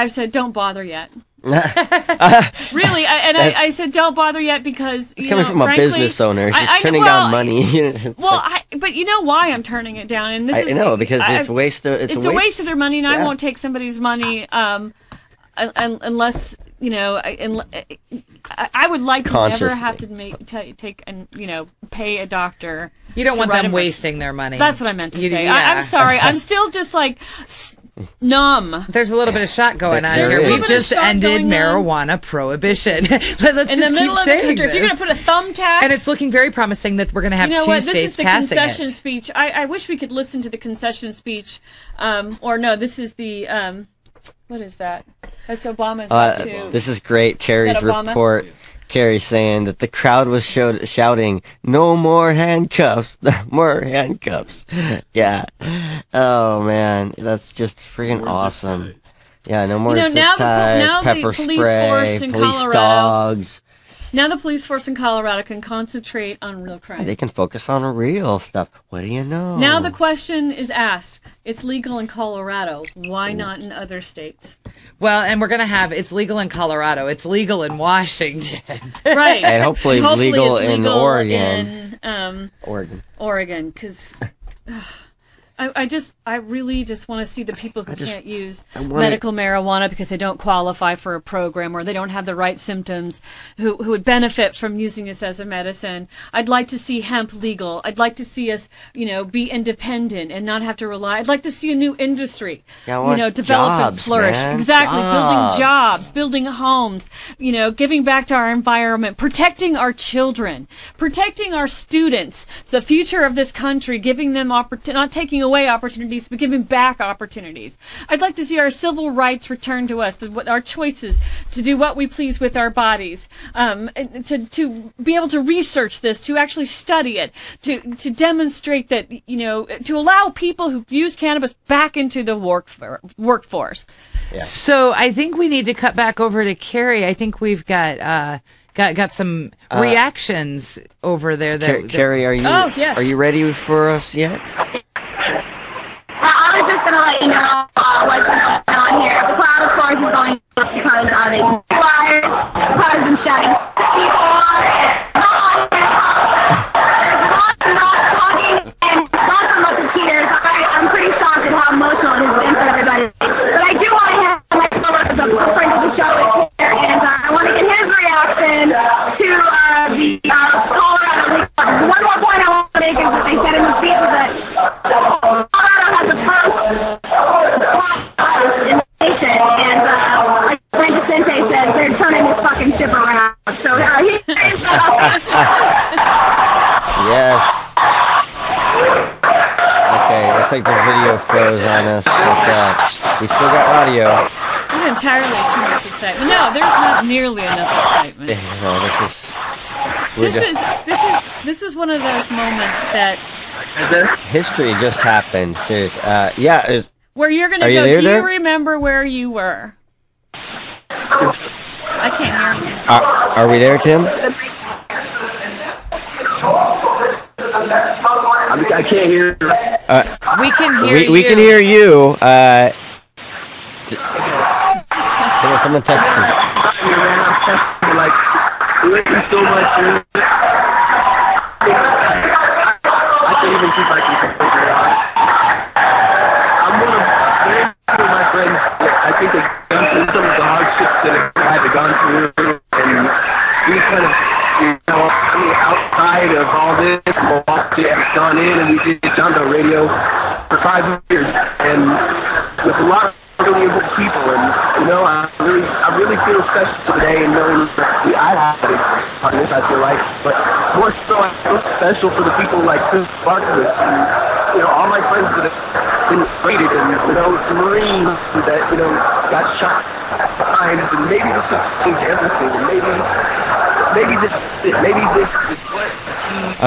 said don't bother yet. Really, I said don't bother yet because it's coming from a business owner. She's turning down money. But you know why I'm turning it down, and this because it's waste. It's a waste of their money, and I won't take somebody's money unless I would like to never have to take and pay a doctor. You don't want them wasting their money. That's what I meant to say. I'm sorry. I'm still just like numb. There's a little bit of shot going on here. We've just ended marijuana prohibition. Let's in just the middle keep of the country. this. If you're going to put a thumbtack, and it's looking very promising that we're going to have two states passing it. This is the concession speech. I wish we could listen to the concession speech. Or no, this is the. What is that? That's Obama's too. This is great. Karri's report. Karri saying that the crowd was shouting, "No more handcuffs, no more handcuffs." Yeah. Oh man, that's just freaking awesome. Yeah, no more zip ties, pepper spray, police dogs. Now the police force in Colorado can concentrate on real crime. They can focus on real stuff. What do you know? Now the question is asked. It's legal in Colorado. Why not in other states? Well, and we're going to have, it's legal in Colorado. It's legal in Washington. Right. And hopefully legal in Oregon. Oregon, because... I really just want to see the people who can't use medical marijuana because they don't qualify for a program or they don't have the right symptoms who would benefit from using this as a medicine. I'd like to see hemp legal. I'd like to see us, be independent and not have to rely. I'd like to see a new industry, develop and flourish. Man. Exactly. Building jobs, building homes, giving back to our environment, protecting our children, protecting our students, the future of this country, giving them not taking away opportunities, but giving back opportunities. I'd like to see our civil rights returned to us, our choices to do what we please with our bodies, to be able to research this, to actually study it, to demonstrate that, to allow people who use cannabis back into the workforce. Yeah. So I think we need to cut back over to Karri. I think we've got some reactions over there. Karri, are you ready for us yet? I was just going to let you know what's going on here. The cloud, of course, is going up because they flyers, cars and shouting, people are not talking and lots and lots of tears. I'm pretty shocked at how emotional it has been for everybody. But I do want to have my co-worker, the blueprint of the show is here, and I want to get his reaction to the Colorado. One more point I want to make is what they said in the speech is that Colorado has the first in the nation, and like Frank Vicente says, they're turning this fucking ship around. So yes. Okay, looks like the video froze on us, but we still got audio. There's entirely too much excitement. No, there's not nearly enough excitement. No, this is one of those moments that history just happened. Seriously, where you're gonna go. Do you remember where you were? I can't hear you. Are we there, Tim? I can't hear. We can hear you. We can hear you. Someone text me. Like, thank you so much. I can't even see if I can figure it out. I'm one of my friends. I think they've gone through some of the hardships that I've gone through, and we kind of, outside of all this, have gone in and we did John Bell Radio for 5 years, and with a lot of really important people, and I really feel special today in knowing that I have it on this, I feel like, but more so I feel special for the people like Chris Barkley and all my friends that have been raided, and the Marines that got shot times, and maybe this has changed everything, and maybe this is what.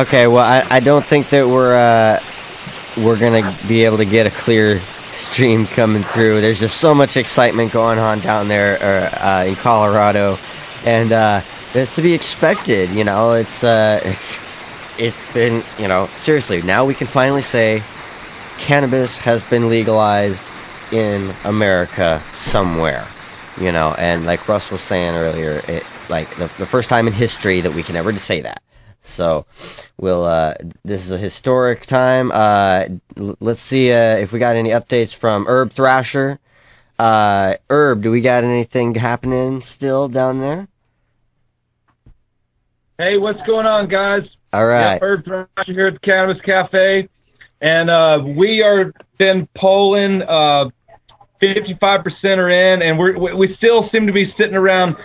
Okay, well I don't think that we're gonna be able to get a clear stream coming through. There's just so much excitement going on down there in Colorado, and it's to be expected. It's been seriously. Now we can finally say cannabis has been legalized in America somewhere. And like Russ was saying earlier, it's like the first time in history that we can ever say that. So, this is a historic time. Let's see if we got any updates from Herb Thrasher. Herb, do we got anything happening still down there? Hey, what's going on, guys? All right. Yeah, Herb Thrasher here at the Cannabis Cafe, and we are been polling. 55% are in, and we still seem to be sitting around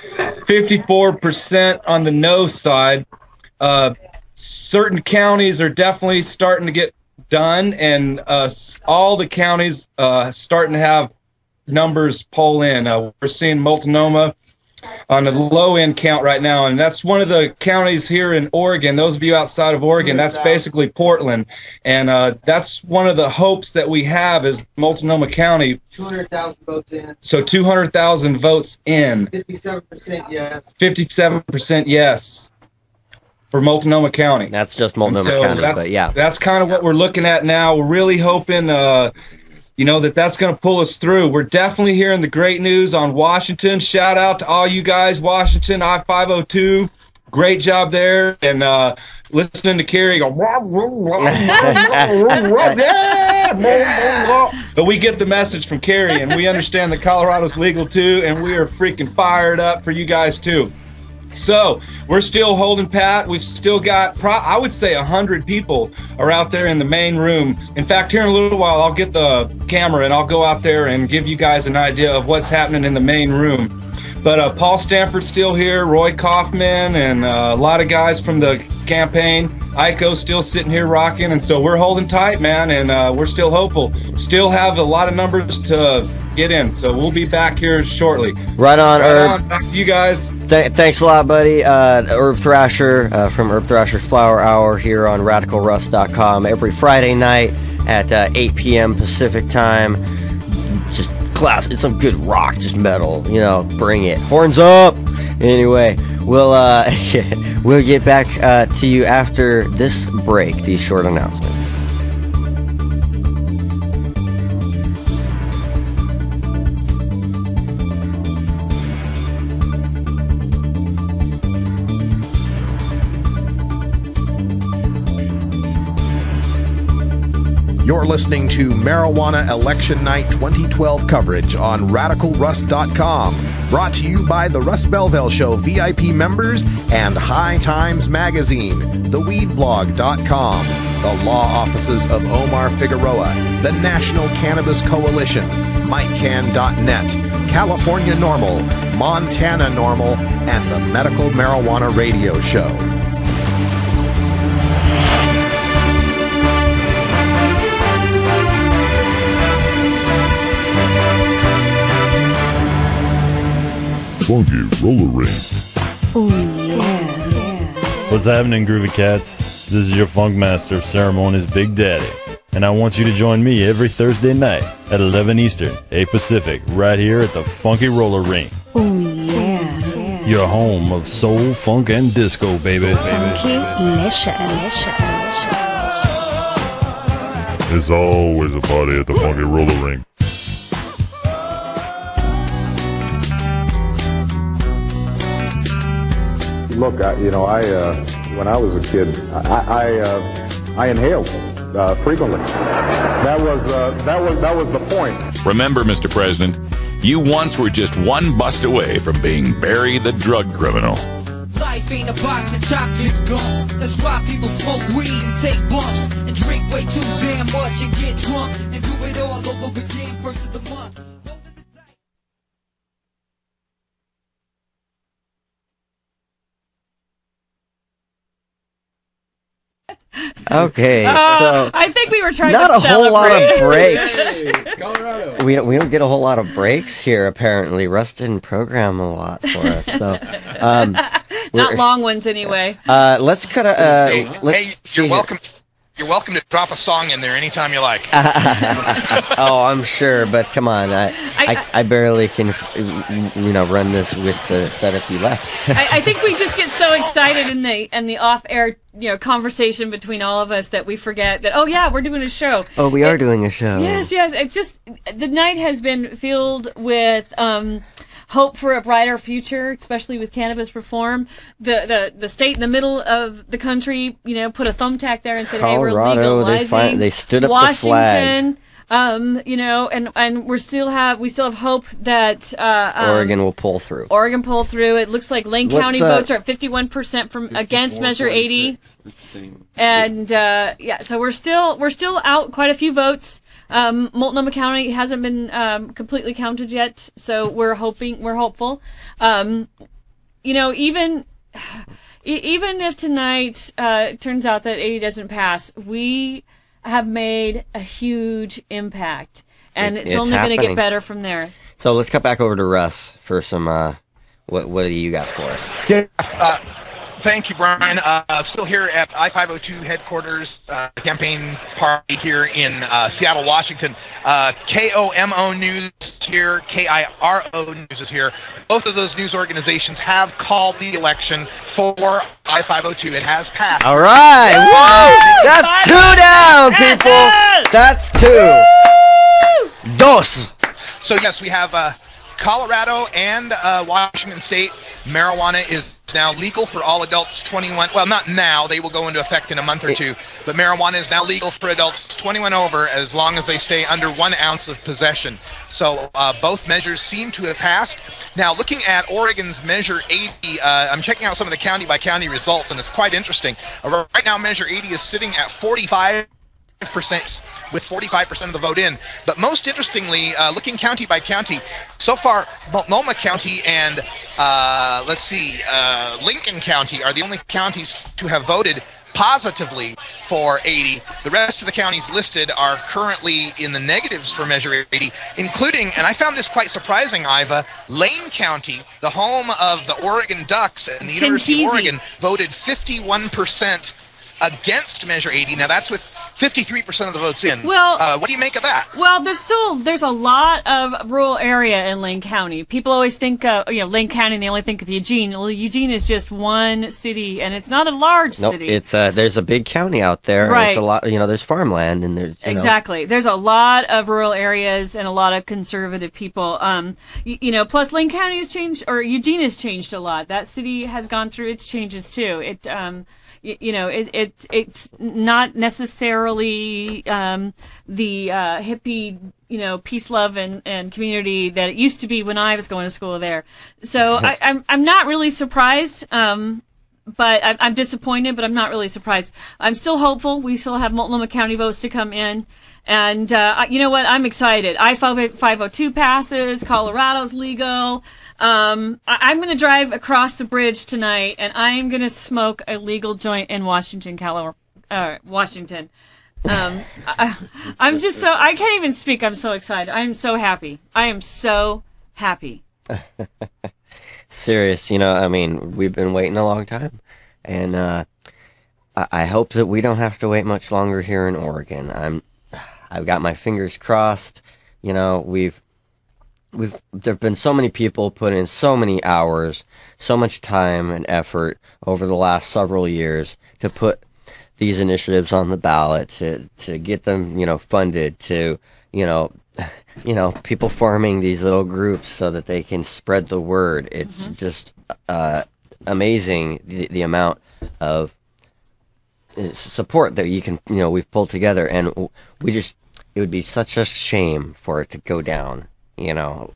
54% on the no side. Certain counties are definitely starting to get done, and all the counties starting to have numbers poll in. We're seeing Multnomah on the low end count right now, and that's one of the counties here in Oregon. Those of you outside of Oregon, that's basically Portland, and that's one of the hopes that we have is Multnomah County. 200,000 votes in. So 200,000 votes in. 57% yes. 57% yes for Multnomah County. That's just Multnomah County, but yeah. That's kind of what we're looking at now. We're really hoping, that's going to pull us through. We're definitely hearing the great news on Washington. Shout out to all you guys, Washington, I-502. Great job there. And listening to Karri go, but we get the message from Karri, and we understand that Colorado's legal too, and we are freaking fired up for you guys too. So we're still holding pat. We've still got, I would say 100 people are out there in the main room. In fact, here in a little while, I'll get the camera and I'll go out there and give you guys an idea of what's happening in the main room. But Paul Stanford's still here, Roy Kaufman, and a lot of guys from the campaign. Iko's still sitting here rocking, and so we're holding tight, man, and we're still hopeful. Still have a lot of numbers to get in, so we'll be back here shortly. Right on, Herb. Back to you guys. Thanks a lot, buddy. Herb Thrasher from Herb Thrasher's Flower Hour here on RadicalRuss.com every Friday night at 8 p.m. Pacific time. Just class. It's some good rock, just metal. Bring it. Horns up. Anyway, we'll get back to you after this break. These short announcements. You're listening to Marijuana Election Night 2012 coverage on RadicalRuss.com. Brought to you by the Russ Belville Show VIP members and High Times Magazine, theweedblog.com, the law offices of Omar Figueroa, the National Cannabis Coalition, MikeCan.net, California Normal, Montana Normal, and the Medical Marijuana Radio Show. Funky roller ring. Oh, yeah. What's happening, Groovy Cats? This is your Funk Master of Ceremonies, Big Daddy. And I want you to join me every Thursday night at 11 Eastern, 8 Pacific, right here at the Funky Roller Ring. Oh, yeah. Your home of soul, funk, and disco, baby. Funky-licious. There's always a party at the Funky Roller Ring. Look, when I was a kid, I inhaled frequently. That was the point. Remember, Mr. President, you once were just one bust away from being Barry the drug criminal. Life ain't a box of chocolates gum. That's why people smoke weed and take bumps and drink way too damn much and get drunk and do it all over again first of the month. Okay, so I think we were trying not to a whole lot of celebrate. breaks. Colorado. We don't get a whole lot of breaks here. Apparently, Russ didn't program a lot for us, so Not long ones anyway. let's cut a. Hey, you're welcome. You're welcome to drop a song in there anytime you like. Oh, I'm sure, but come on, I barely can, run this with the setup you left. I think we just get so excited in the off-air, conversation between all of us that we forget that, oh yeah, we're doing a show. Oh, we are doing a show. Yes. It's just, the night has been filled with, hope for a brighter future, especially with cannabis reform. The state in the middle of the country, put a thumbtack there and said, Colorado, hey, we're legalizing. they stood up Washington, the flag. and we still have hope that Oregon will pull through. It looks like Lane County votes are at 51% from against Measure 80. And so we're still out quite a few votes. Multnomah County hasn't been completely counted yet, so we're hopeful. Even if tonight turns out that 80 doesn't pass, we have made a huge impact, and it's only going to get better from there. So let's cut back over to Russ for some What do you got for us? Yeah. Thank you, Brian. Still here at I-502 headquarters, campaign party here in Seattle, Washington. KOMO News is here, KIRO News is here. Both of those news organizations have called the election for I-502. It has passed. All right. Woo! That's 2 down, people. That's 2. Dos. So, yes, we have Colorado and Washington State. Marijuana is now legal for all adults 21. Well, not now. They will go into effect in a month or two. But marijuana is now legal for adults 21 over as long as they stay under 1 ounce of possession. So both measures seem to have passed. Now, looking at Oregon's Measure 80, I'm checking out some of the county-by-county results, and it's quite interesting. Right now, Measure 80 is sitting at 45%, with 45% of the vote in. But most interestingly, looking county by county, so far Multnomah County and Lincoln County are the only counties to have voted positively for 80. The rest of the counties listed are currently in the negatives for Measure 80, including, and I found this quite surprising, Iva, Lane County, the home of the Oregon Ducks and the University of Oregon, voted 51% against Measure 80. Now that's with 53% of the votes in. Well, what do you make of that? Well, there's a lot of rural area in Lane County. People always think, Lane County, and they only think of Eugene. Well, Eugene is just one city, and it's not a large city. It's there's a big county out there. Right. There's a lot, there's farmland, and there's exactly. There's a lot of rural areas and a lot of conservative people. Plus Lane County has changed, or Eugene has changed a lot. That city has gone through its changes too. It's not necessarily the hippie, peace, love, and community that it used to be when I was going to school there. So I'm not really surprised, but I'm disappointed, but I'm not really surprised. I'm still hopeful. We still have Multnomah County votes to come in. And you know what? I'm excited. I-502 passes. Colorado's legal. I'm going to drive across the bridge tonight, and I am going to smoke a legal joint in Washington. I'm just so, I can't even speak. I'm so excited. I'm so happy. I am so happy. Serious, we've been waiting a long time, and I hope that we don't have to wait much longer here in Oregon. I've got my fingers crossed. There've been so many people put in so many hours, so much time and effort over the last several years to put these initiatives on the ballot, to get them, funded, to, people forming these little groups so that they can spread the word. It's just amazing the amount of support that you can, we've pulled together, and it would be such a shame for it to go down. I've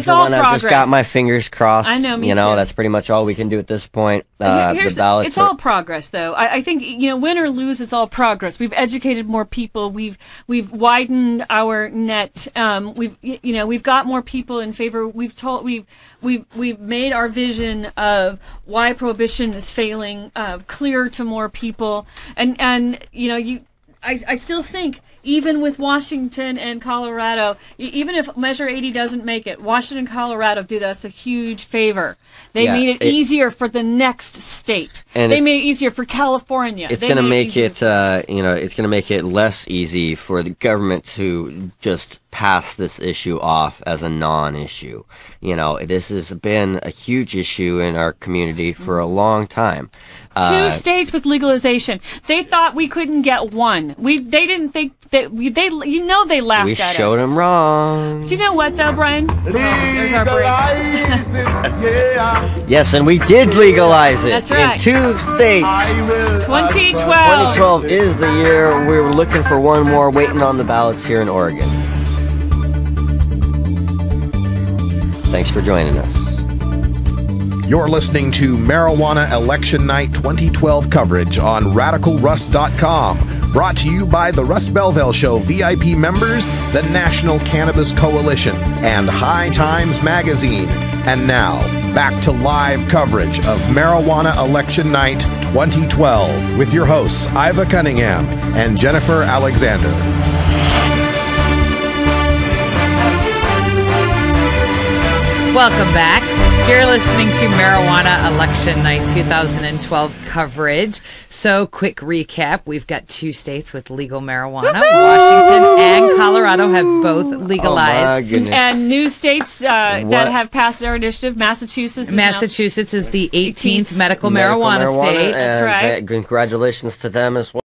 just got my fingers crossed. I know, me too. That's pretty much all we can do at this point. The ballots it's all progress, though. I think, win or lose, it's all progress. We've educated more people. We've widened our net. We've got more people in favor. We've made our vision of why prohibition is failing clear to more people. I still think, even with Washington and Colorado, even if Measure 80 doesn't make it, Washington and Colorado did us a huge favor. They made it easier for the next state. And they made it easier for California. It's going to make it, it's going to make it less easy for the government to just pass this issue off as a non-issue. This has been a huge issue in our community for a long time. 2 states with legalization. They thought we couldn't get one. They didn't think that they laughed at us. We showed them wrong. Do you know what, though, Brian? There's our break. Yes, and we did legalize it. That's right. In 2 states. 2012. 2012 is the year. We were looking for one more, waiting on the ballots here in Oregon. Thanks for joining us. You're listening to Marijuana Election Night 2012 coverage on RadicalRuss.com. Brought to you by the Russ Belville Show VIP members, the National Cannabis Coalition, and High Times Magazine. And now, back to live coverage of Marijuana Election Night 2012 with your hosts, Iva Cunningham and Jennifer Alexander. Welcome back. You're listening to Marijuana Election Night 2012 coverage. So, quick recap. We've got 2 states with legal marijuana. Washington and Colorado have both legalized. Oh, my goodness. And new states that have passed their initiative. Massachusetts is the 18th medical marijuana state. That's right. Congratulations to them as well.